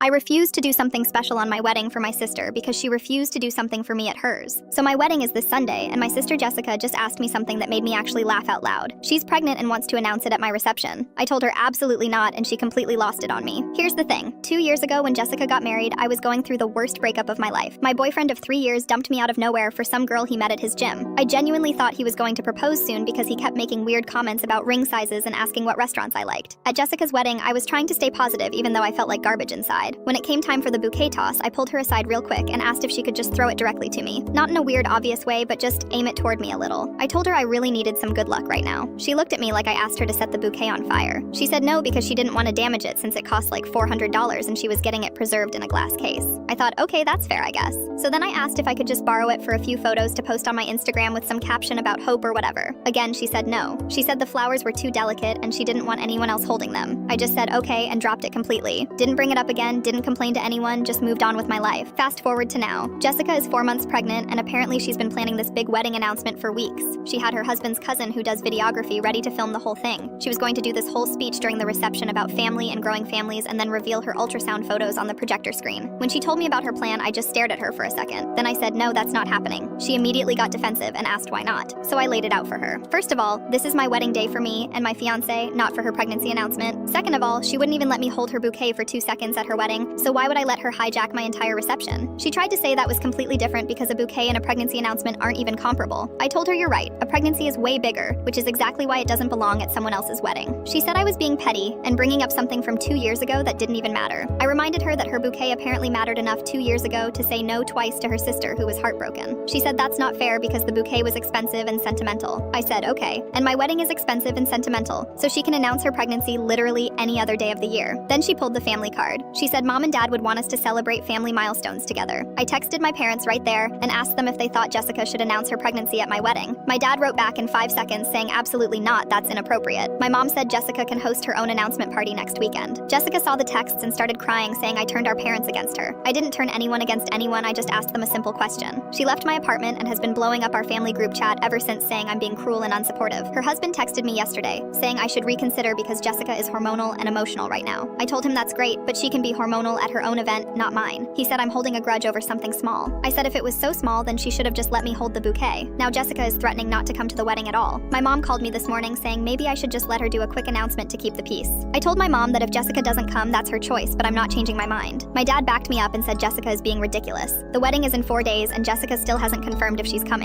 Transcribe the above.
I refused to do something special on my wedding for my sister because she refused to do something for me at hers. So my wedding is this Sunday, and my sister Jessica just asked me something that made me actually laugh out loud. She's pregnant and wants to announce it at my reception. I told her absolutely not, and she completely lost it on me. Here's the thing. 2 years ago when Jessica got married, I was going through the worst breakup of my life. My boyfriend of 3 years dumped me out of nowhere for some girl he met at his gym. I genuinely thought he was going to propose soon because he kept making weird comments about ring sizes and asking what restaurants I liked. At Jessica's wedding, I was trying to stay positive even though I felt like garbage inside. When it came time for the bouquet toss, I pulled her aside real quick and asked if she could just throw it directly to me. Not in a weird, obvious way, but just aim it toward me a little. I told her I really needed some good luck right now. She looked at me like I asked her to set the bouquet on fire. She said no because she didn't want to damage it since it cost like $400 and she was getting it preserved in a glass case. I thought, okay, that's fair, I guess. So then I asked if I could just borrow it for a few photos to post on my Instagram with some caption about hope or whatever. Again, she said no. She said the flowers were too delicate and she didn't want anyone else holding them. I just said okay and dropped it completely. Didn't bring it up again, didn't complain to anyone, just moved on with my life. Fast forward to now. Jessica is 4 months pregnant, and apparently she's been planning this big wedding announcement for weeks. She had her husband's cousin who does videography ready to film the whole thing. She was going to do this whole speech during the reception about family and growing families and then reveal her ultrasound photos on the projector screen. When she told me about her plan, I just stared at her for a second. Then I said, no, that's not happening. She immediately got defensive and asked why not. So I laid it out for her. First of all, this is my wedding day for me and my fiance, not for her pregnancy announcement. Second of all, she wouldn't even let me hold her bouquet for 2 seconds at her wedding, so why would I let her hijack my entire reception? She tried to say that was completely different because a bouquet and a pregnancy announcement aren't even comparable. I told her you're right, a pregnancy is way bigger, which is exactly why it doesn't belong at someone else's wedding. She said I was being petty and bringing up something from 2 years ago that didn't even matter. I reminded her that her bouquet apparently mattered enough 2 years ago to say no twice to her sister who was heartbroken. She said that's not fair because the bouquet was expensive and sentimental. I said okay, and my wedding is expensive and sentimental, so she can announce her pregnancy literally any other day of the year. Then she pulled the family card. She said mom and dad would want us to celebrate family milestones together. I texted my parents right there and asked them if they thought Jessica should announce her pregnancy at my wedding. My dad wrote back in 5 seconds saying absolutely not, that's inappropriate. My mom said Jessica can host her own announcement party next weekend. Jessica saw the texts and started crying saying I turned our parents against her. I didn't turn anyone against anyone, I just asked them a simple question. She left my apartment and has been blowing up our family group chat ever since saying I'm being cruel and unsupportive. Her husband texted me yesterday saying I should reconsider because Jessica is hormonal and emotional right now. I told him that's great, but she can be hormonal at her own event, not mine. He said I'm holding a grudge over something small. I said if it was so small, then she should have just let me hold the bouquet. Now Jessica is threatening not to come to the wedding at all. My mom called me this morning saying maybe I should just let her do a quick announcement to keep the peace. I told my mom that if Jessica doesn't come, that's her choice, but I'm not changing my mind. My dad backed me up and said Jessica is being ridiculous. The wedding is in 4 days and Jessica still hasn't confirmed if she's coming.